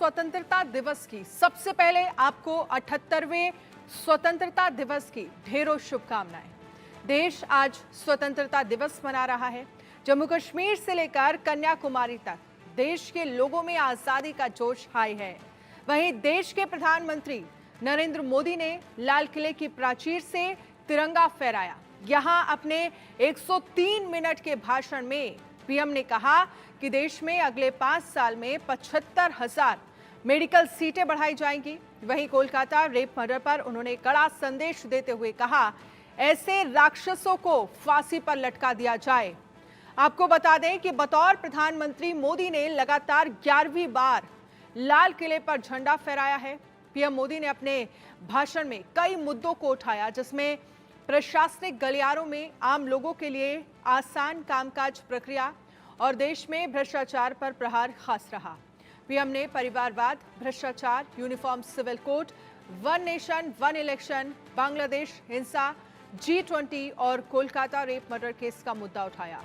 स्वतंत्रता दिवस की सबसे पहले आपको 78वें स्वतंत्रता दिवस की ढेरों शुभकामनाएं। देश आज स्वतंत्रता दिवस मना रहा है। जम्मू कश्मीर से लेकर कन्याकुमारी तक देश के लोगों में आजादी का जोश हाई है। वहीं देश के प्रधानमंत्री नरेंद्र मोदी ने लाल किले की प्राचीर से तिरंगा फहराया। यहां अपने 103 मिनट के भाषण में पीएम ने कहा कि देश में अगले 5 साल में 75,000 मेडिकल सीटें बढ़ाई जाएंगी। वहीं कोलकाता रेप मर्डर पर उन्होंने कड़ा संदेश देते हुए कहा, ऐसे राक्षसों को फांसी पर लटका दिया जाए। आपको बता दें कि बतौर प्रधानमंत्री मोदी ने लगातार 11वीं बार लाल किले पर झंडा फहराया है। पीएम मोदी ने अपने भाषण में कई मुद्दों को उठाया, जिसमें प्रशासनिक गलियारों में आम लोगों के लिए आसान कामकाज प्रक्रिया और देश में भ्रष्टाचार पर प्रहार खास रहा। पीएम ने परिवारवाद, भ्रष्टाचार, uniform civil code, one nation one election, Bangladesh हिंसा, G20 और कोलकाता रेप मर्डर केस का मुद्दा उठाया।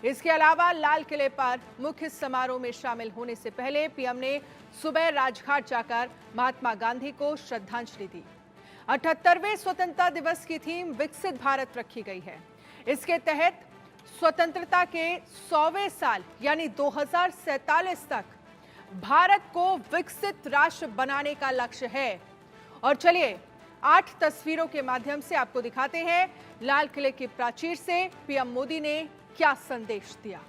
इसके अलावा लाल किले पर मुख्य समारोह में शामिल होने से पहले पीएम ने सुबह राजघाट जाकर महात्मा गांधी को श्रद्धांजलि दी। 78वें स्वतंत्रता दिवस की थीम विकसित भारत रखी गई है। इसके तहत स्वतंत्रता के 100वें साल यानी 2047 तक भारत को विकसित राष्ट्र बनाने का लक्ष्य है। और चलिए 8 तस्वीरों के माध्यम से आपको दिखाते हैं लाल किले की प्राचीर से पीएम मोदी ने क्या संदेश दिया।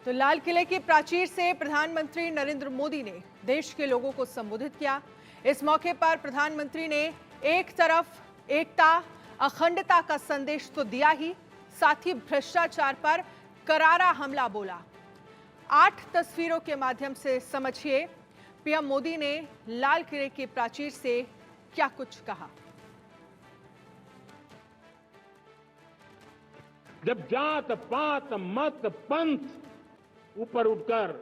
तो लाल किले की प्राचीर से प्रधानमंत्री नरेंद्र मोदी ने देश के लोगों को संबोधित किया। इस मौके पर प्रधानमंत्री ने एक तरफ एकता, अखंडता का संदेश तो दिया ही, साथ ही भ्रष्टाचार पर करारा हमला बोला। 8 तस्वीरों के माध्यम से समझिए पीएम मोदी ने लाल किले की प्राचीर से क्या कुछ कहा। जब जात पात मत पंथ ऊपर उठकर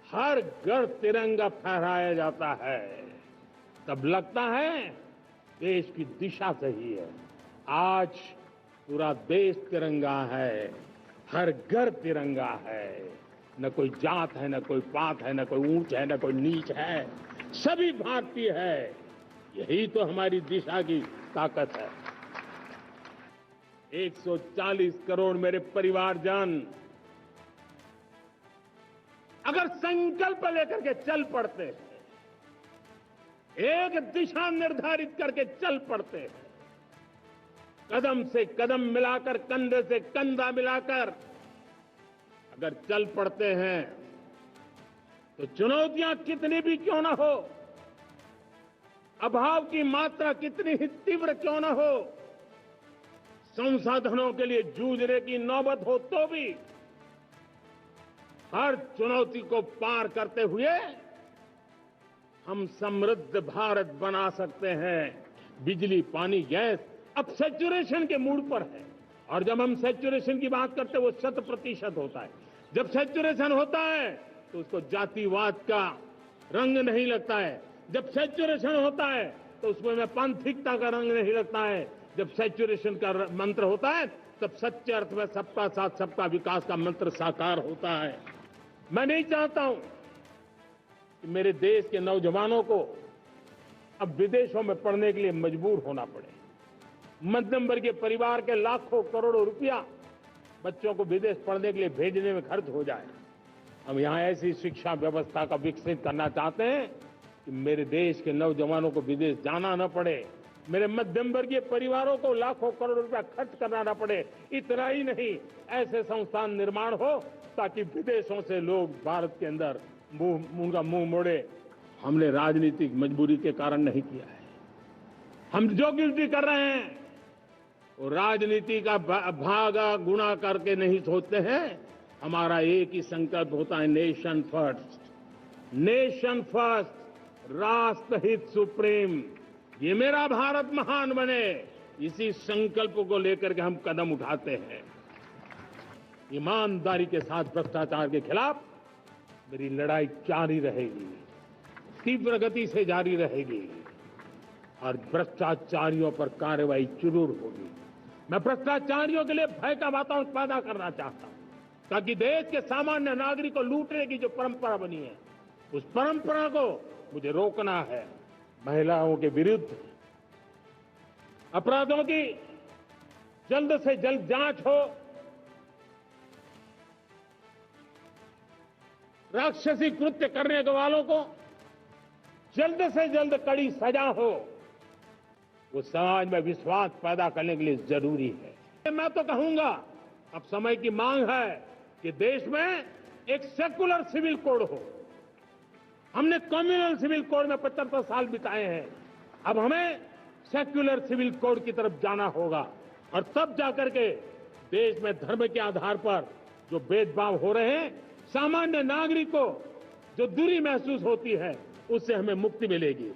हर घर तिरंगा फहराया जाता है, तब लगता है देश की दिशा सही है। आज पूरा देश तिरंगा है, हर घर तिरंगा है। न कोई जात है, न कोई पात है, न कोई ऊंच है, न कोई नीच है, सभी भारतीय है। यही तो हमारी दिशा की ताकत है। 140 करोड़ मेरे परिवारजन अगर संकल्प लेकर के चल पड़ते हैं, एक दिशा निर्धारित करके चल पड़ते हैं, कदम से कदम मिलाकर, कंधे से कंधा मिलाकर अगर चल पड़ते हैं, तो चुनौतियां कितनी भी क्यों ना हो, अभाव की मात्रा कितनी ही तीव्र क्यों ना हो, संसाधनों के लिए जूझने की नौबत हो, तो भी हर चुनौती को पार करते हुए हम समृद्ध भारत बना सकते हैं। बिजली, पानी, गैस अब सैचुरेशन के मूड पर है। और जब हम सैचुरेशन की बात करते हैं, वो 100% होता है। जब सैचुरेशन होता है तो उसको जातिवाद का रंग नहीं लगता है। जब सैचुरेशन होता है तो उसमें पांथिकता का रंग नहीं लगता है। जब सैचुरेशन का मंत्र होता है, तब सच्चे अर्थ में सबका साथ सबका विकास का मंत्र साकार होता है। मैं नहीं चाहता हूं कि मेरे देश के नौजवानों को अब विदेशों में पढ़ने के लिए मजबूर होना पड़े। मध्यम वर्गीय परिवार के लाखों करोड़ों रुपया बच्चों को विदेश पढ़ने के लिए भेजने में खर्च हो जाए। हम यहां ऐसी शिक्षा व्यवस्था का विकसित करना चाहते हैं कि मेरे देश के नौजवानों को विदेश जाना न पड़े, मेरे मध्यम वर्गीय परिवारों को लाखों करोड़ रुपया खर्च करना न पड़े। इतना ही नहीं, ऐसे संस्थान निर्माण हो ताकि विदेशों से लोग भारत के अंदर उनका मुंह मोड़े। हमने राजनीतिक मजबूरी के कारण नहीं किया है। हम जो कुछ भी कर रहे हैं वो राजनीति का भागा गुणा करके नहीं सोचते हैं। हमारा एक ही संकल्प होता है, नेशन फर्स्ट, नेशन फर्स्ट, राष्ट्रहित सुप्रीम। ये मेरा भारत महान बने, इसी संकल्प को लेकर के हम कदम उठाते हैं। ईमानदारी के साथ भ्रष्टाचार के खिलाफ मेरी लड़ाई जारी रहेगी, तीव्र गति से जारी रहेगी और भ्रष्टाचारियों पर कार्रवाई जरूर होगी। मैं भ्रष्टाचारियों के लिए भय का वातावरण पैदा करना चाहता हूं। ताकि देश के सामान्य नागरिक को लूटने की जो परंपरा बनी है, उस परंपरा को मुझे रोकना है। महिलाओं के विरुद्ध अपराधों की जल्द से जल्द जांच हो, राक्षसी कृत्य करने वालों को जल्द से जल्द कड़ी सजा हो, वो समाज में विश्वास पैदा करने के लिए जरूरी है। मैं तो कहूंगा अब समय की मांग है कि देश में एक सेकुलर सिविल कोड हो। हमने कम्युनल सिविल कोड में 75 साल बिताए हैं, अब हमें सेक्युलर सिविल कोड की तरफ जाना होगा और तब जाकर के देश में धर्म के आधार पर जो भेदभाव हो रहे हैं, सामान्य नागरिक को जो दूरी महसूस होती है, उससे हमें मुक्ति मिलेगी।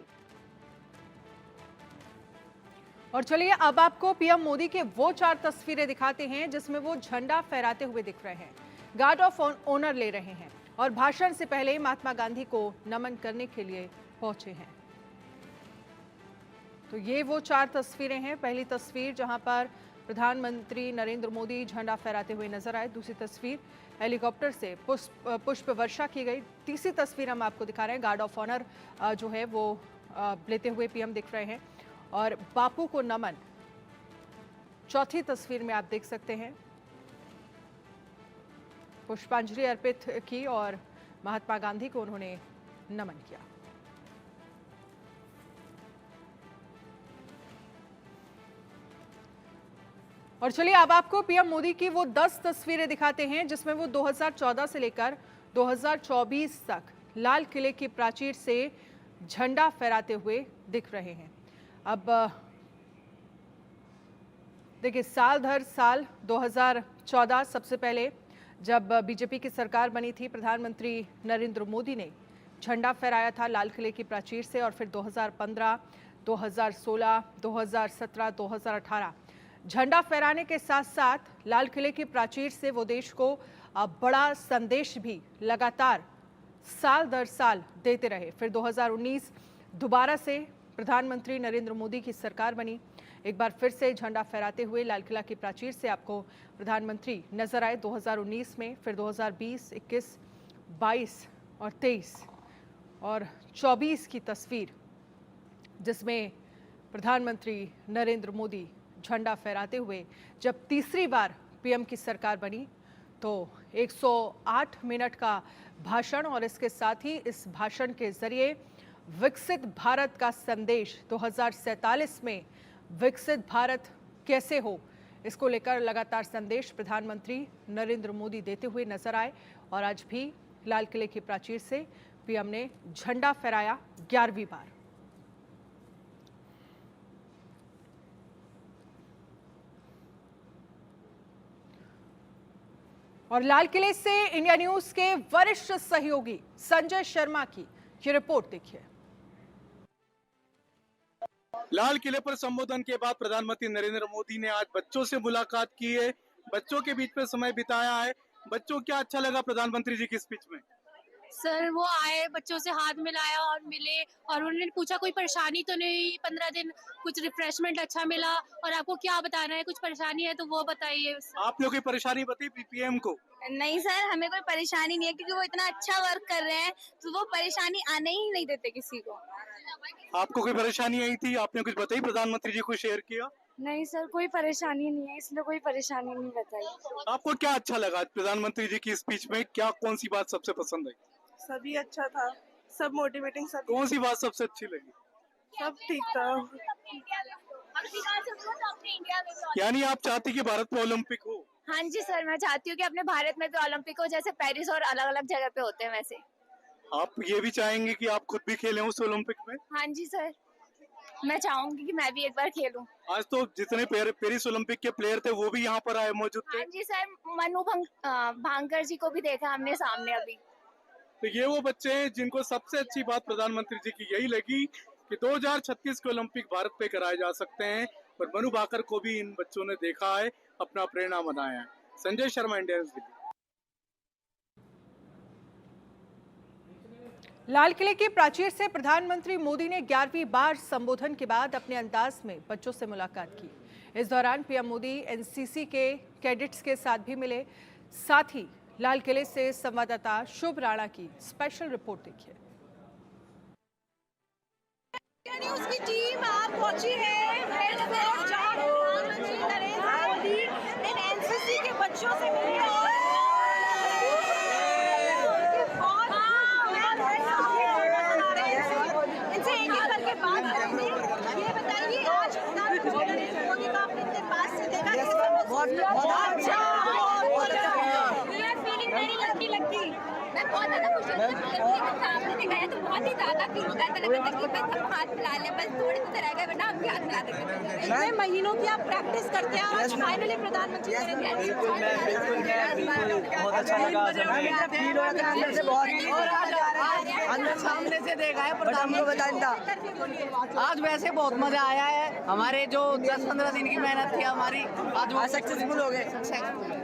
और चलिए अब आपको पीएम मोदी के वो 4 तस्वीरें दिखाते हैं जिसमें वो झंडा फहराते हुए दिख रहे हैं, गार्ड ऑफ ऑनर ले रहे हैं और भाषण से पहले महात्मा गांधी को नमन करने के लिए पहुंचे हैं। तो ये वो 4 तस्वीरें हैं। पहली तस्वीर जहां पर प्रधानमंत्री नरेंद्र मोदी झंडा फहराते हुए नजर आए, दूसरी तस्वीर हेलीकॉप्टर से पुष्प वर्षा की गई, तीसरी तस्वीर हम आपको दिखा रहे हैं, गार्ड ऑफ ऑनर जो है वो लेते हुए पीएम दिख रहे हैं और बापू को नमन चौथी तस्वीर में आप देख सकते हैं, पुष्पांजलि अर्पित की और महात्मा गांधी को उन्होंने नमन किया। और चलिए अब आपको पीएम मोदी की वो 10 तस्वीरें दिखाते हैं जिसमें वो 2014 से लेकर 2024 तक लाल किले की प्राचीर से झंडा फहराते हुए दिख रहे हैं। अब देखिए, साल दर साल 2014 सबसे पहले जब बीजेपी की सरकार बनी थी, प्रधानमंत्री नरेंद्र मोदी ने झंडा फहराया था लाल किले की प्राचीर से, और फिर 2015, 2016, 2017, 2018 झंडा फहराने के साथ साथ लाल किले की प्राचीर से वो देश को बड़ा संदेश भी लगातार साल दर साल देते रहे। फिर 2019 दोबारा से प्रधानमंत्री नरेंद्र मोदी की सरकार बनी, एक बार फिर से झंडा फहराते हुए लाल किला की प्राचीर से आपको प्रधानमंत्री नजर आए 2019 में, फिर 2020, 21, 22 और 23 और 24 की तस्वीर जिसमें प्रधानमंत्री नरेंद्र मोदी झंडा फहराते हुए जब तीसरी बार पीएम की सरकार बनी तो 108 मिनट का भाषण, और इसके साथ ही इस भाषण के जरिए विकसित भारत का संदेश 2047 में विकसित भारत कैसे हो, इसको लेकर लगातार संदेश प्रधानमंत्री नरेंद्र मोदी देते हुए नजर आए। और आज भी लाल किले की प्राचीर से पीएम ने झंडा फहराया 11वीं बार। और लाल किले से इंडिया न्यूज के वरिष्ठ सहयोगी संजय शर्मा की ये रिपोर्ट देखिए। लाल किले पर संबोधन के बाद प्रधानमंत्री नरेंद्र मोदी ने आज बच्चों से मुलाकात की है, बच्चों के बीच में समय बिताया है। बच्चों क्या अच्छा लगा प्रधानमंत्री जी की स्पीच में? सर वो आए, बच्चों से हाथ मिलाया और मिले और उन्होंने पूछा कोई परेशानी तो नहीं हुई, 15 दिन कुछ रिफ्रेशमेंट अच्छा मिला और आपको क्या बताना है, कुछ परेशानी है तो वो बताइए। आपने कोई परेशानी बताई पीएम को? नहीं सर, हमें कोई परेशानी नहीं है क्योंकि वो इतना अच्छा वर्क कर रहे हैं तो वो परेशानी आने ही नहीं देते किसी को। आपको कोई परेशानी आई थी, आपने कुछ बताई, प्रधानमंत्री जी को शेयर किया? नहीं सर, कोई परेशानी नहीं है, इसलिए कोई परेशानी नहीं बताई। आपको क्या अच्छा लगा प्रधानमंत्री जी की स्पीच में? क्या कौन सी बात सबसे पसंद आई? सभी अच्छा था, सब मोटिवेटिंग, सब कौन सी बात सबसे अच्छी लगी? सब ठीक था। यानी आप चाहती कि भारत में ओलंपिक हो? हाँ जी सर, मैं चाहती हूँ कि अपने भारत में भी ओलंपिक हो, जैसे पेरिस और अलग अलग जगह पे होते हैं वैसे। आप ये भी चाहेंगे कि आप खुद भी खेलें उस ओलंपिक में? हाँ जी सर, मैं चाहूंगी कि मैं भी एक बार खेलूं। आज तो जितने पेरिस ओलंपिक के प्लेयर थे वो भी यहाँ पर आए मौजूद थे। हाँ जी सर, मनु भांकर जी को भी देखा हमने सामने अभी। तो ये वो बच्चे हैं जिनको सबसे अच्छी बात प्रधानमंत्री जी की यही लगी कि 2036 के ओलंपिक भारत पे कराए जा सकते हैं, और मनु भाकर को भी इन बच्चों ने देखा है, अपना प्रेरणा बनाया है। Sanjay Sharma, India News Delhi. लाल किले की प्राचीर से प्रधानमंत्री मोदी ने 11वीं बार संबोधन के बाद अपने अंदाज में बच्चों से मुलाकात की। इस दौरान पीएम मोदी एनसीसी के कैडेट्स के साथ भी मिले, साथ ही लाल किले से संवाददाता शुभ राणा की स्पेशल रिपोर्ट देखिए। न्यूज़ की टीम आप पहुंची है प्रधानमंत्री नरेंद्र मोदी इन एनसीसी के बच्चों से मिले और इनसे एक एक करके बात करेंगे। ये बताइए आज प्रधानमंत्री नरेंद्र मोदी का आपने इतने पास से देखा, बहुत अच्छा, मैं बहुत ज्यादा खुश हूँ। सामने से गया तो बहुत ही ज्यादा फील होता है, ऐसा लगता है कि बस हम हाथ मिला लें, बस थोड़े से रह गए वरना हम भी हाथ मिला देंगे। इतने महीनों की आप प्रैक्टिस करते हैं, आज फाइनली प्रधानमंत्री बहुत अच्छा लगा। फील हो रहा था अंदर से, बहुत अंदर सामने से देखा है पर हमको बताया था। आज वैसे बहुत मजा आया है। हमारे जो 10-15 दिन की मेहनत थी हमारी आज वो सक्सेसफुल हो गए।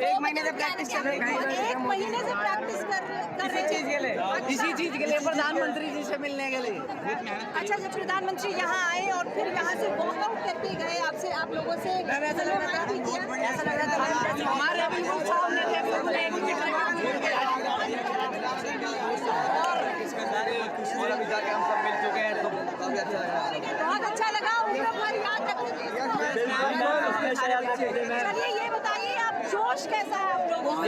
1 महीने से प्रैक्टिस कर रहे हैं, 1 महीने से प्रैक्टिस कर रहे इसी चीज के लिए, इसी चीज के लिए, प्रधानमंत्री जी से मिलने के लिए। अच्छा, जब प्रधानमंत्री यहाँ आए और फिर यहाँ से वॉकआउट करके गए, आपसे आप लोगों से ऐसा लग रहा था, ऐसा लग रहा था हमारे बिल्कुल सामने थे। और अभी जाके हम सब मिल चुके हैं तो काफी अच्छा लगा। बहुत अच्छा लगा। याद रखेंगे। चलिए ये बताइए, आप जोश कैसा है आप लोगों का?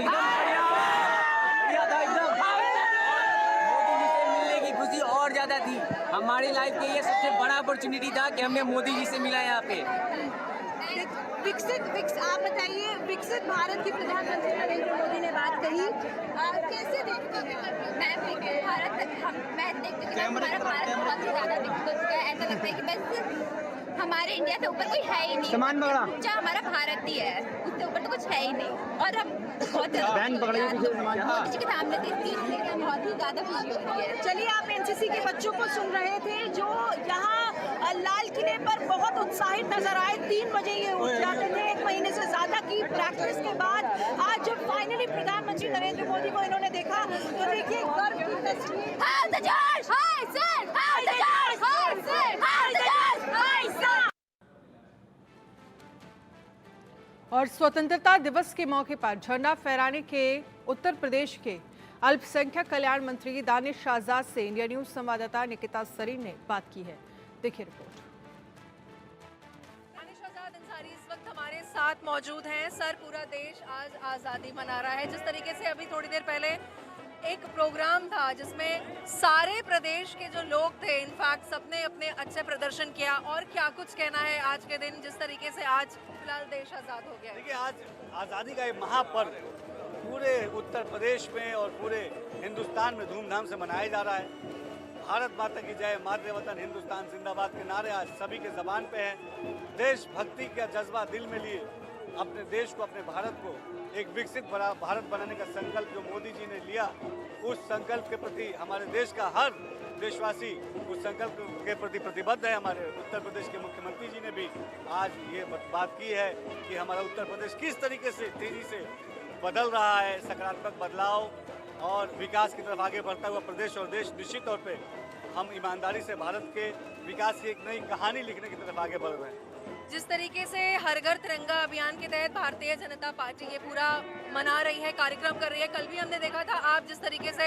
मिलने की खुशी और ज्यादा थी। हमारी लाइफ के ये सबसे बड़ा अपॉर्चुनिटी था कि हमने मोदी जी से मिला यहाँ पे। आप बताइए, विकसित भारत की प्रधानमंत्री नरेंद्र मोदी ने बात कही, कैसे देखते हैं? मैं देखती भारत बहुत ही ज्यादा विकसित हो चुका है। ऐसा लगता है कि बस हमारे इंडिया से ऊपर कोई है ही नहीं। सामान पकड़ा, ऊंचा हमारा भारत ही है, उससे ऊपर तो कुछ है ही नहीं। और हम बहुत मोदी जी के सामने देखती है, बहुत ही ज्यादा खुशी होती है। चलिए, आप एनसीसी के बच्चों को सुन रहे थे जो यहाँ लाल किले पर बहुत उत्साहित नजर आए। 3 बजे ये उठ जाते थे। 1 महीने से ज्यादा की प्रैक्टिस के बाद आज जब फाइनली प्रधानमंत्री नरेंद्र मोदी को इन्होंने देखा तो देखिए गर्व की तस्वीर। और स्वतंत्रता दिवस के मौके पर झंडा फहराने के उत्तर प्रदेश के अल्पसंख्यक कल्याण मंत्री दानिश आजाद से इंडिया न्यूज संवाददाता निकिता सरीन ने बात की है। देखिए रिपोर्ट। दानिश आजाद अंसारी इस वक्त हमारे साथ मौजूद हैं। सर, पूरा देश आज आज़ादी मना रहा है। जिस तरीके से अभी थोड़ी देर पहले एक प्रोग्राम था जिसमें सारे प्रदेश के जो लोग थे, इनफैक्ट सबने अपने अच्छे प्रदर्शन किया, और क्या कुछ कहना है आज के दिन जिस तरीके से आज फिलहाल देश आज़ाद हो गया है? देखिए, आज आज़ादी का एक महापर्व पूरे उत्तर प्रदेश में और पूरे हिंदुस्तान में धूमधाम से मनाया जा रहा है। भारत माता की जय, मातृ वतन हिंदुस्तान जिंदाबाद के नारे आज सभी के ज़बान पे हैं। देशभक्ति का जज्बा दिल में लिए अपने देश को, अपने भारत को एक विकसित भारत बनाने का संकल्प जो मोदी जी ने लिया, उस संकल्प के प्रति हमारे देश का हर देशवासी उस संकल्प के प्रति प्रतिबद्ध है। हमारे उत्तर प्रदेश के मुख्यमंत्री जी ने भी आज ये बात की है कि हमारा उत्तर प्रदेश किस तरीके से तेजी से बदल रहा है, सकारात्मक बदलाव और विकास की तरफ आगे बढ़ता हुआ प्रदेश और देश निश्चित तौर पे हम ईमानदारी से भारत के विकास की एक नई कहानी लिखने की तरफ आगे बढ़ रहे हैं। जिस तरीके से हर घर तिरंगा अभियान के तहत भारतीय जनता पार्टी ये पूरा मना रही है, कार्यक्रम कर रही है। कल भी हमने देखा था आप जिस तरीके से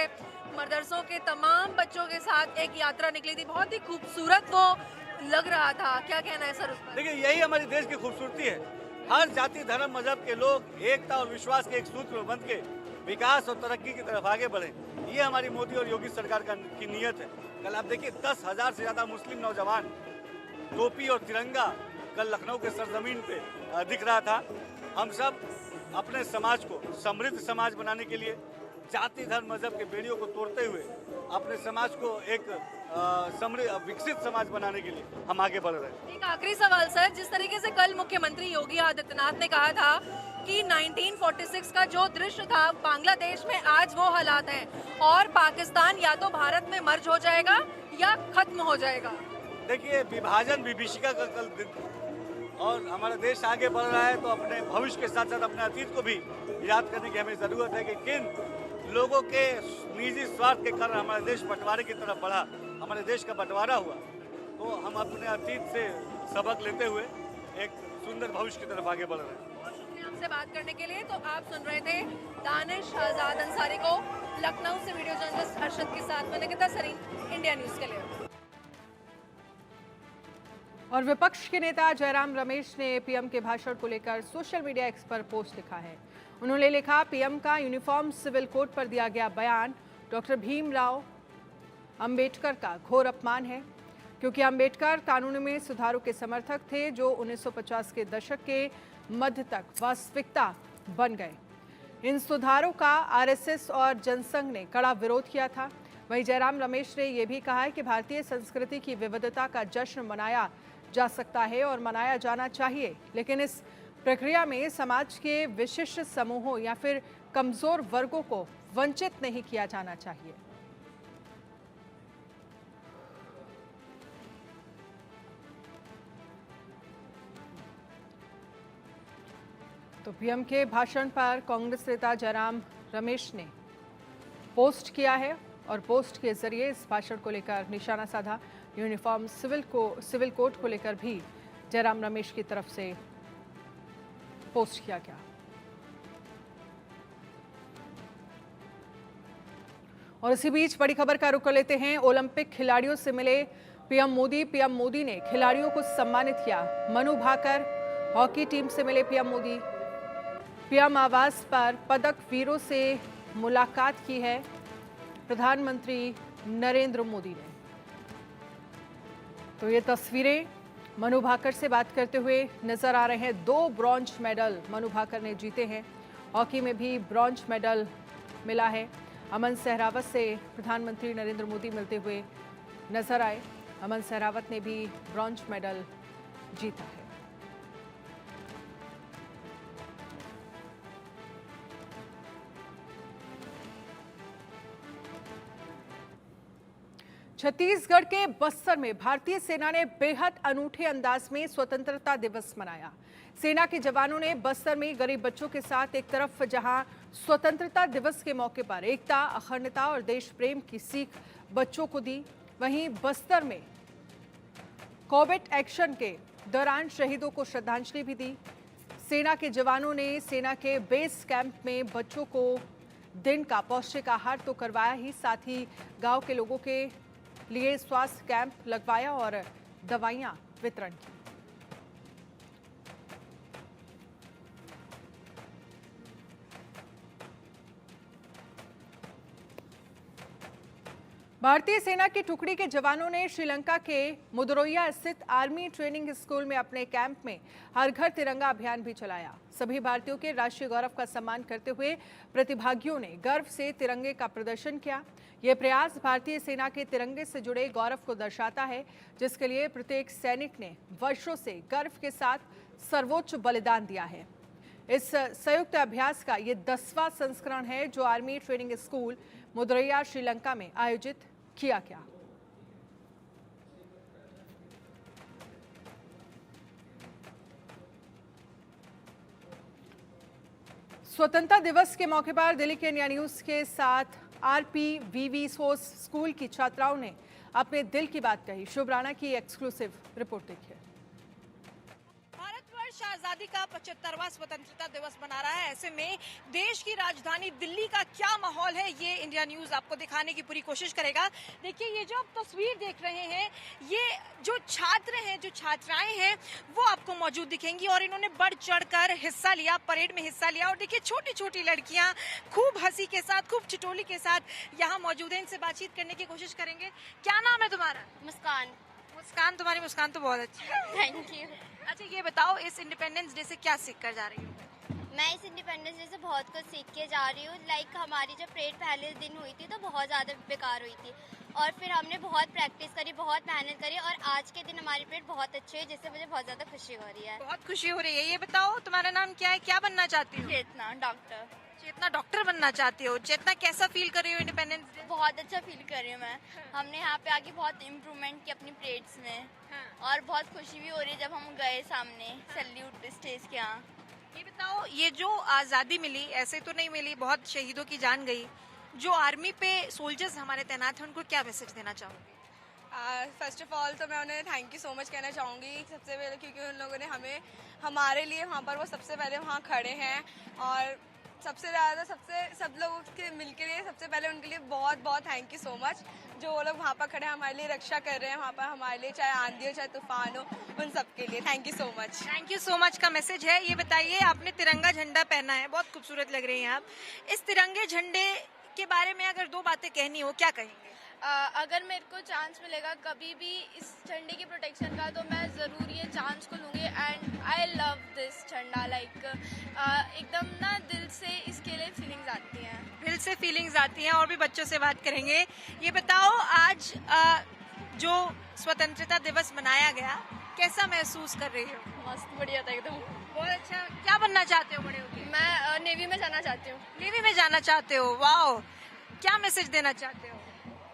मदरसों के तमाम बच्चों के साथ एक यात्रा निकली थी, बहुत ही खूबसूरत वो लग रहा था। क्या कहना है सर उस पर? देखिए, यही हमारे देश की खूबसूरती है। हर जाति धर्म मजहब के लोग एकता और विश्वास के एक सूत्र में बंध के विकास और तरक्की की तरफ आगे बढ़े। ये हमारी मोदी और योगी सरकार की नीयत है। कल आप देखिए 10,000 से ज्यादा मुस्लिम नौजवान टोपी और तिरंगा कल लखनऊ के सरजमीन पे दिख रहा था। हम सब अपने समाज को समृद्ध समाज बनाने के लिए जाति धर्म मजहब के बेड़ियों को तोड़ते हुए अपने समाज को एक समृद्ध विकसित समाज बनाने के लिए हम आगे बढ़ रहे हैं। एक आखिरी सवाल सर, जिस तरीके से कल मुख्यमंत्री योगी आदित्यनाथ ने कहा था कि 1946 का जो दृश्य था बांग्लादेश में, आज वो हालात हैं और पाकिस्तान या तो भारत में मर्ज हो जाएगा या खत्म हो जाएगा। देखिए, विभाजन विभीषिका का कल दिन और हमारा देश आगे बढ़ रहा है तो अपने भविष्य के साथ साथ अपने अतीत को भी याद करने की हमें ज़रूरत है कि किन लोगों के निजी स्वार्थ के कारण हमारा देश बंटवारे की तरफ बढ़ा, हमारे देश का बंटवारा हुआ। तो हम अपने अतीत से सबक लेते हुए एक सुंदर भविष्य की तरफ आगे बढ़ रहे हैं। हमसे बात करने के लिए। तो आप सुन रहे थे दानिश आजाद अंसारी को लखनऊ से वीडियो जर्नलिस्ट अर्शद के साथ में। निकिता सरीन, इंडिया न्यूज के लिए। और विपक्ष के नेता जयराम रमेश ने पीएम के भाषण को लेकर सोशल मीडिया एक्स पर पोस्ट लिखा है। उन्होंने लिखा, पीएम का यूनिफॉर्म सिविल कोड पर दिया गया बयान डॉक्टर भीमराव अंबेडकर का घोर अपमान है, क्योंकि अंबेडकर कानून में सुधारों के समर्थक थे जो 1950 के दशक के मध्य तक वास्तविकता बन गए। इन सुधारों का आरएसएस और जनसंघ ने कड़ा विरोध किया था। वहीं जयराम रमेश ने यह भी कहा है कि भारतीय संस्कृति की विविधता का जश्न मनाया जा सकता है और मनाया जाना चाहिए, लेकिन इस प्रक्रिया में समाज के विशिष्ट समूहों या फिर कमजोर वर्गों को वंचित नहीं किया जाना चाहिए। तो पीएम के भाषण पर कांग्रेस नेता जयराम रमेश ने पोस्ट किया है और पोस्ट के जरिए इस भाषण को लेकर निशाना साधा। यूनिफॉर्म सिविल कोड को लेकर भी जयराम रमेश की तरफ से पोस्ट किया गया। और इसी बीच बड़ी खबर का रुख कर लेते हैं। ओलंपिक खिलाड़ियों से मिले पीएम मोदी। पीएम मोदी ने खिलाड़ियों को सम्मानित किया। मनु भाकर हॉकी टीम से मिले पीएम मोदी। पीएम आवास पर पदक वीरों से मुलाकात की है प्रधानमंत्री नरेंद्र मोदी ने। तो ये तस्वीरें मनु भाकर से बात करते हुए नजर आ रहे हैं। 2 ब्रॉन्ज मेडल मनु भाकर ने जीते हैं। हॉकी में भी ब्रॉन्ज मेडल मिला है। अमन सहरावत से प्रधानमंत्री नरेंद्र मोदी मिलते हुए नजर आए। अमन सहरावत ने भी ब्रॉन्ज मेडल जीता है। छत्तीसगढ़ के बस्तर में भारतीय सेना ने बेहद अनूठे अंदाज में स्वतंत्रता दिवस मनाया। सेना के जवानों ने बस्तर में गरीब बच्चों के साथ एक तरफ जहां स्वतंत्रता दिवस के मौके पर एकता, अखंडता और देश प्रेम की सीख बच्चों को दी, वहीं बस्तर में कोविड एक्शन के दौरान शहीदों को श्रद्धांजलि भी दी। सेना के जवानों ने सेना के बेस कैंप में बच्चों को दिन का पौष्टिक आहार तो करवाया ही, साथ ही गांव के लोगों के लिए स्वास्थ्य कैंप लगवाया और दवाइयां वितरण की। भारतीय सेना की टुकड़ी के जवानों ने श्रीलंका के मुदरोइया स्थित आर्मी ट्रेनिंग स्कूल में अपने कैंप में हर घर तिरंगा अभियान भी चलाया। सभी भारतीयों के राष्ट्रीय गौरव का सम्मान करते हुए प्रतिभागियों ने गर्व से तिरंगे का प्रदर्शन किया। यह प्रयास भारतीय सेना के तिरंगे से जुड़े गौरव को दर्शाता है, जिसके लिए प्रत्येक सैनिक ने वर्षों से गर्व के साथ सर्वोच्च बलिदान दिया है। इस संयुक्त अभ्यास का ये 10वां संस्करण है जो आर्मी ट्रेनिंग स्कूल मुदरैया श्रीलंका में आयोजित किया गया। स्वतंत्रता दिवस के मौके पर दिल्ली के इंडिया न्यूज के साथ आरपीवीवी स्कूल की छात्राओं ने अपने दिल की बात कही। शुभ राणा की एक्सक्लूसिव रिपोर्ट देखिए। भारतवर्ष आजादी का 75वां स्वतंत्रता दिवस मना रहा है। ऐसे में देश की राजधानी दिल्ली का क्या माहौल है, ये इंडिया न्यूज आपको दिखाने की पूरी कोशिश करेगा। देखिए, ये जो आप तस्वीर देख रहे हैं, ये जो छात्र हैं, जो छात्राएं हैं, वो आपको मौजूद दिखेंगी और इन्होंने बढ़ चढ़कर हिस्सा लिया, परेड में हिस्सा लिया। और देखिए, छोटी छोटी लड़कियां खूब हंसी के साथ, खूब ठिठोली के साथ यहाँ मौजूद है। इनसे बातचीत करने की कोशिश करेंगे। क्या नाम है तुम्हारा? मुस्कान। मुस्कान, तुम्हारी मुस्कान तो बहुत अच्छी है। Thank you. अच्छा, ये बताओ, इस इंडिपेंडेंस डे से क्या सीख कर जा रही हो? मैं इस इंडिपेंडेंस डे से बहुत कुछ सीख के जा रही हूँ। लाइक हमारी जब परेड पहले दिन हुई थी तो बहुत ज़्यादा बेकार हुई थी और फिर हमने बहुत प्रैक्टिस करी, बहुत मेहनत करी और आज के दिन हमारी परेड बहुत अच्छी है, जिससे मुझे बहुत ज़्यादा खुशी हो रही है। बहुत खुशी हो रही है। ये बताओ, तुम्हारा नाम क्या है, क्या बनना चाहती हो? चेतना, डॉक्टर। चेतना डॉक्टर बनना चाहती हो। चेतना, कैसा फील कर रही हो इंडिपेंडेंस डे? बहुत अच्छा फील कर रही हूँ मैं। हमने यहाँ पे आके बहुत इम्प्रूवमेंट की अपनी परेड्स में और बहुत खुशी भी हो रही है जब हम गए सामने सैल्यूट स्टेज के यहाँ। ये बताओ, ये जो आज़ादी मिली ऐसे तो नहीं मिली, बहुत शहीदों की जान गई। जो आर्मी पे सोल्जर्स हमारे तैनात हैं, उनको क्या मैसेज देना चाहोगे? फर्स्ट ऑफ ऑल तो मैं उन्हें थैंक यू सो मच कहना चाहूँगी सबसे पहले, क्योंकि उन लोगों ने हमारे लिए वहाँ पर वो सबसे पहले वहाँ खड़े हैं और सबसे ज़्यादा सब लोगों के मिल के लिए सबसे पहले उनके लिए बहुत बहुत थैंक यू सो मच। जो वो लोग वहाँ पर खड़े हैं हमारे लिए रक्षा कर रहे हैं वहाँ पर हमारे लिए, चाहे आंधी हो चाहे तूफान हो, उन सब के लिए thank you so much. Thank you so much का मैसेज है। ये बताइए, आपने तिरंगा झंडा पहना है, बहुत खूबसूरत लग रही हैं आप। इस तिरंगे झंडे के बारे में अगर दो बातें कहनी हो, क्या कहेंगे? अगर मेरे को चांस मिलेगा कभी भी इस झंडे की प्रोटेक्शन का, तो मैं ज़रूर ये चांस को लूँगी। एंड आई लव दिस झंडा, लाइक एकदम ना दिल से इसके लिए फीलिंग्स आती हैं। दिल से फीलिंग्स आती हैं। और भी बच्चों से बात करेंगे। ये बताओ, आज जो स्वतंत्रता दिवस मनाया गया, कैसा महसूस कर रही हो? मस्त, बढ़िया था एकदम। बहुत अच्छा। क्या बनना चाहते हो बड़े होकर? मैं नेवी में जाना चाहती हूँ। नेवी में जाना चाहते हो? वाह, क्या मैसेज देना चाहते हो?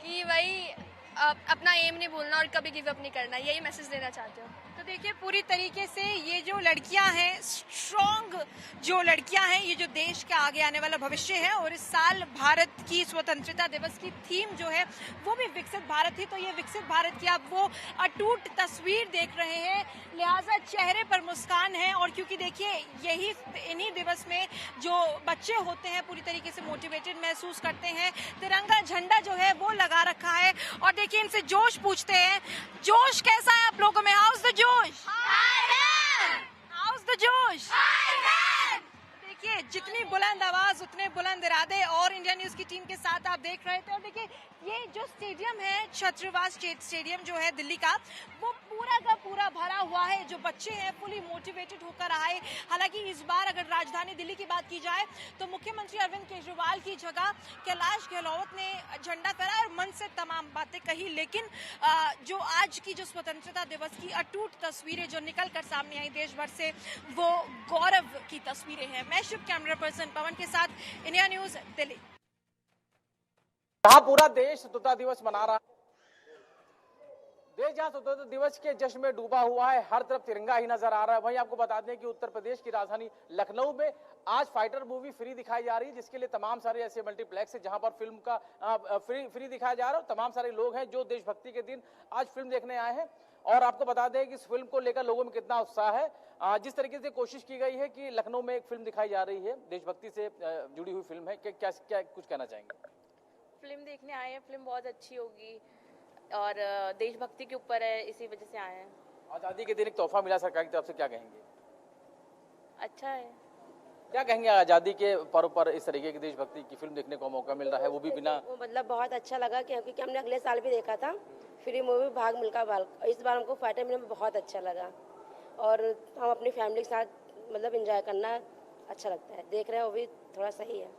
कि वही अपना एम नहीं भूलना और कभी गिव अप नहीं करना, यही मैसेज देना चाहते हो। तो देखिए, पूरी तरीके से ये जो लड़कियां हैं, स्ट्रॉन्ग जो लड़कियां हैं, ये जो देश का आगे आने वाला भविष्य है। और इस साल भारत की स्वतंत्रता दिवस की थीम जो है वो भी विकसित भारत ही। तो ये विकसित भारत की आप वो अटूट तस्वीर देख रहे हैं, लिहाजा चेहरे पर मुस्कान है। और क्योंकि देखिए, यही इन्हीं दिवस में जो बच्चे होते हैं पूरी तरीके से मोटिवेटेड महसूस करते हैं। तिरंगा झंडा जो है वो लगा रखा है। और देखिए, इनसे जोश पूछते हैं, जोश कैसा है आप लोगों में? हाउस द जोश? हाउस द जोश? देखिए, जितनी बुलंद आवाज उतने बुलंद इरादे। और इंडिया न्यूज की टीम के साथ आप देख रहे थे। और देखिए, ये जो स्टेडियम है, छत्रवास स्टेडियम जो है दिल्ली का, वो पूरा का पूरा भरा हुआ है। जो बच्चे हैं फुली मोटिवेटेड होकर आए। हालांकि इस बार अगर राजधानी दिल्ली की बात की जाए तो मुख्यमंत्री अरविंद केजरीवाल की जगह कैलाश गहलोत ने झंडा फहराया और मन से तमाम बातें कही। लेकिन जो आज की जो स्वतंत्रता दिवस की अटूट तस्वीरें जो निकल कर सामने आई देश भर से, वो गौरव की तस्वीरें हैं। मैं शुभ कैमरा पर्सन पवन के साथ, इंडिया न्यूज दिल्ली। जहां पूरा देश स्वतंत्रता दिवस मना रहा है, देश जहां स्वतंत्रता दिवस के जश्न में डूबा हुआ है, हर तरफ तिरंगा ही नजर आ रहा है। वहीं आपको बता दें कि उत्तर प्रदेश की राजधानी लखनऊ में आज फाइटर मूवी फ्री दिखाई जा रही है, जिसके लिए तमाम सारे ऐसे मल्टीप्लेक्स है जहां पर फिल्म का फ्री दिखाया जा रहा है। तमाम सारे लोग हैं जो देशभक्ति के दिन आज फिल्म देखने आए हैं। और आपको बता दें कि इस फिल्म को लेकर लोगों में कितना उत्साह है। जिस तरीके से कोशिश की गई है कि लखनऊ में एक फिल्म दिखाई जा रही है, देशभक्ति से जुड़ी हुई फिल्म है, क्या कुछ कहना चाहेंगे? फिल्म देखने आए हैं, फिल्म बहुत अच्छी होगी और देशभक्ति के ऊपर है, इसी वजह से आए हैं। आजादी के दिन एक तोहफा मिला सरकार की तरफ से, क्या कहेंगे? अच्छा है। क्या कहेंगे आजादी के पर्व पर इस तरीके की देशभक्ति की फिल्म देखने को मौका मिल रहा है, वो भी बिना? वो मतलब बहुत अच्छा लगा क्योंकि हमने अगले साल भी देखा था फ्री मूवी भाग मिल्खा भाग। इस बार हमको फाइटर मिलने में बहुत अच्छा लगा और हम अपनी फैमिली के साथ मतलब एंजॉय करना अच्छा लगता है। देख रहे हैं, वो भी थोड़ा सही है।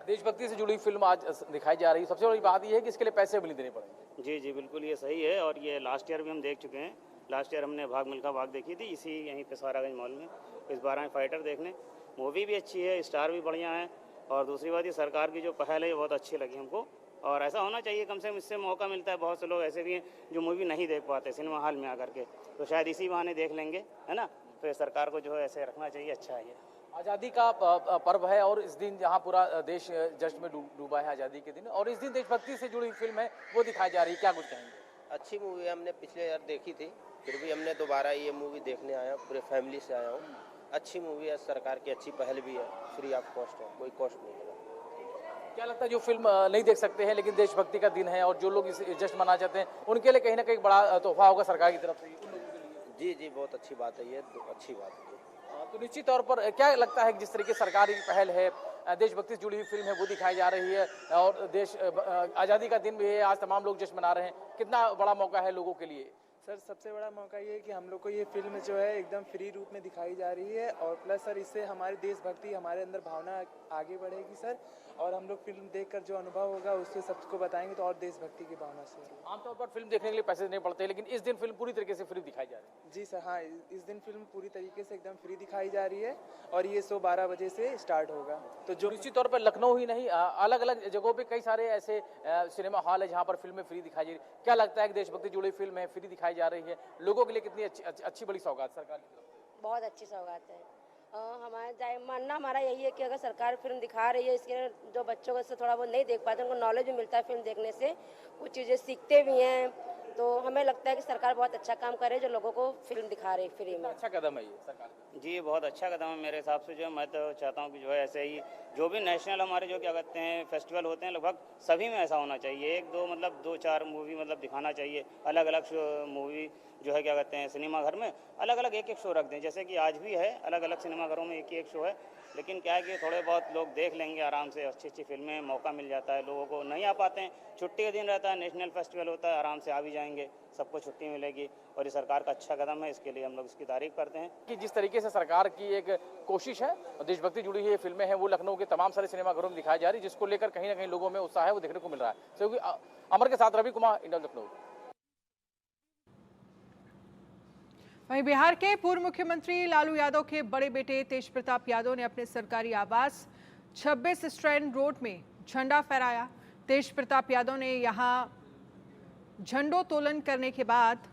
देशभक्ति से जुड़ी फिल्म आज दिखाई जा रही है। सबसे बड़ी बात यह है कि इसके लिए पैसे भी नहीं देने पड़ेंगे। जी जी बिल्कुल, ये सही है। और ये लास्ट ईयर भी हम देख चुके हैं। लास्ट ईयर हमने भाग मिल्खा भाग देखी थी इसी यहीं पे सारागंज मॉल में। इस बार आए फाइटर देखने। मूवी भी अच्छी है, स्टार भी बढ़िया है। और दूसरी बात, ये सरकार की जो पहल है ये बहुत अच्छी लगी हमको। और ऐसा होना चाहिए, कम से कम इससे मौका मिलता है। बहुत से लोग ऐसे भी हैं जो मूवी नहीं देख पाते सिनेमा हॉल में आकर के, तो शायद इसी बहाने देख लेंगे, है ना। तो सरकार को जो है ऐसे रखना चाहिए, अच्छा है। ये आज़ादी का पर्व है और इस दिन जहां पूरा देश जश्न में डूबा है आज़ादी के दिन, और इस दिन देशभक्ति से जुड़ी फिल्म है वो दिखाई जा रही है, क्या कुछ कहेंगे? अच्छी मूवी है, हमने पिछले ईयर देखी थी, फिर भी हमने दोबारा ये मूवी देखने आया, पूरे फैमिली से आया हूँ। अच्छी मूवी है, सरकार की अच्छी पहल भी है, फ्री ऑफ कॉस्ट है, कोई कॉस्ट नहीं है। क्या लगता है जो फिल्म नहीं देख सकते हैं लेकिन देशभक्ति का दिन है और जो लोग इस जश्न मनाना चाहते हैं उनके लिए कहीं ना कहीं बड़ा तोहफा होगा सरकार की तरफ से उन लोगों के लिए? जी बहुत अच्छी बात है, ये अच्छी बात है। तो निश्चित तौर पर क्या लगता है कि जिस तरीके सरकार की पहल है, देशभक्ति से जुड़ी हुई फिल्म है वो दिखाई जा रही है और देश आज़ादी का दिन भी है, आज तमाम लोग जश्न मना रहे हैं, कितना बड़ा मौका है लोगों के लिए? सर सबसे बड़ा मौका ये है कि हम लोग को ये फिल्म जो है एकदम फ्री रूप में दिखाई जा रही है और प्लस सर इससे हमारी देशभक्ति, हमारे अंदर भावना आगे बढ़ेगी सर। और हम लोग फिल्म देखकर जो अनुभव होगा उससे सबको बताएंगे तो और देशभक्ति की भावना से। आमतौर पर फिल्म देखने के लिए पैसे देने पड़ते हैं लेकिन इस दिन फिल्म पूरी तरीके से फ्री दिखाई जा रही है। जी सर, हाँ, इस दिन फिल्म पूरी तरीके से एकदम फ्री दिखाई जा रही है और ये शो 12 बजे से स्टार्ट होगा। तो जो निश्चित तौर पर लखनऊ ही नहीं, अलग अलग जगहों पे कई सारे ऐसे सिनेमा हॉल है जहाँ पर फिल्में फ्री दिखाई जा रही है। क्या लगता है कि देशभक्ति जुड़ी फिल्म है, फ्री दिखाई जा रही है, लोगों के लिए कितनी अच्छी बड़ी सौगात सरकार की तरफ? बहुत अच्छी सौगात है। हमारा मानना हमारा यही है कि अगर सरकार फिल्म दिखा रही है, इसके जो बच्चों को से थोड़ा बहुत नहीं देख पाते उनको नॉलेज भी मिलता है फिल्म देखने से, कुछ चीज़ें सीखते भी हैं तो हमें लगता है कि सरकार बहुत अच्छा काम करे जो लोगों को फिल्म दिखा रही फ्री में। अच्छा कदम है ये सरकार का। जी, ये बहुत अच्छा कदम है मेरे हिसाब से। जो मैं तो चाहता हूँ कि जो है ऐसे ही जो भी नेशनल हमारे जो क्या कहते हैं फेस्टिवल होते हैं लगभग सभी में ऐसा होना चाहिए। 1-2 मतलब 2-4 मूवी मतलब दिखाना चाहिए। अलग अलग मूवी जो है क्या कहते हैं सिनेमा घर में अलग अलग एक शो रख दें, जैसे कि आज भी है अलग अलग सिनेमा घरों में एक शो है। लेकिन क्या है कि थोड़े बहुत लोग देख लेंगे आराम से, अच्छी अच्छी फिल्में, मौका मिल जाता है लोगों को। नहीं आ पाते हैं, छुट्टी का दिन रहता है, नेशनल फेस्टिवल होता है, आराम से आ भी जाएंगे, सबको छुट्टी मिलेगी। और ये सरकार का अच्छा कदम है, इसके लिए हम लोग इसकी तारीफ करते हैं कि जिस तरीके से सरकार की एक कोशिश है और देशभक्ति जुड़ी हुई फिल्में हैं वो लखनऊ के तमाम सारे सिनेमाघरों में दिखाई जा रही है, जिसको लेकर कहीं ना कहीं लोगों में उत्साह है वो देखने को मिल रहा है। क्योंकि अमर के साथ रवि कुमार, इंडिया लखनऊ। वहीं बिहार के पूर्व मुख्यमंत्री लालू यादव के बड़े बेटे तेज प्रताप यादव ने अपने सरकारी आवास 26 स्ट्रैंड रोड में झंडा फहराया। तेज प्रताप यादव ने यहां झंडोत्तोलन करने के बाद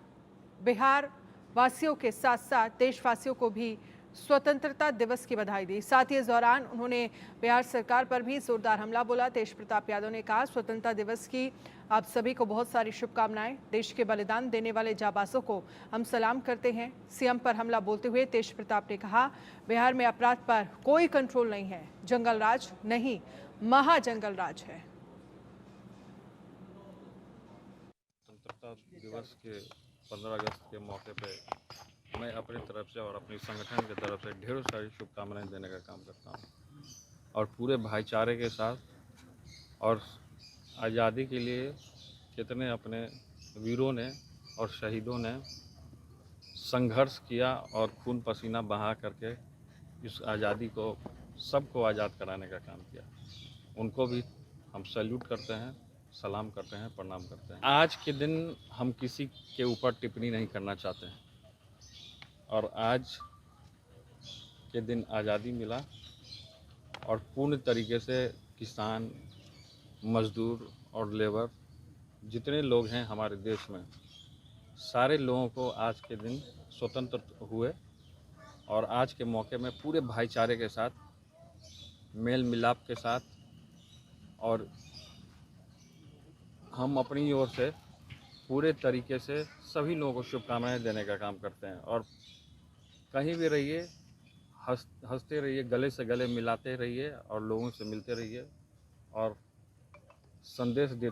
बिहार वासियों के साथ साथ देशवासियों को भी स्वतंत्रता दिवस की बधाई दी। साथ ही इस दौरान उन्होंने बिहार सरकार पर भी जोरदार हमला बोला। तेज प्रताप यादव ने कहा, स्वतंत्रता दिवस की आप सभी को बहुत सारी शुभकामनाएं। देश के बलिदान देने वाले जाबाजों को हम सलाम करते हैं। सीएम पर हमला बोलते हुए तेज प्रताप ने कहा, बिहार में अपराध पर कोई कंट्रोल नहीं है, जंगल राज नहीं, महाजंगल राज है। स्वतंत्रता दिवस के 15 अगस्त के मौके पे मैं अपनी तरफ से और अपनी संगठन की तरफ से ढेरों सारी शुभकामनाएं देने का काम करता हूं और पूरे भाईचारे के साथ। और आज़ादी के लिए कितने अपने वीरों ने और शहीदों ने संघर्ष किया और खून पसीना बहा करके इस आज़ादी को सबको आज़ाद कराने का काम किया। उनको भी हम सैल्यूट करते हैं, सलाम करते हैं, प्रणाम करते हैं। आज के दिन हम किसी के ऊपर टिप्पणी नहीं करना चाहते हैं और आज के दिन आज़ादी मिला और पूर्ण तरीके से किसान, मजदूर और लेबर जितने लोग हैं हमारे देश में, सारे लोगों को आज के दिन स्वतंत्र हुए और आज के मौके में पूरे भाईचारे के साथ, मेल मिलाप के साथ और हम अपनी ओर से पूरे तरीके से सभी लोगों को शुभकामनाएं देने का काम करते हैं। और कहीं भी रहिए, हंसते रहिए, गले से गले मिलाते रहिए और लोगों से मिलते रहिए और संदेश देते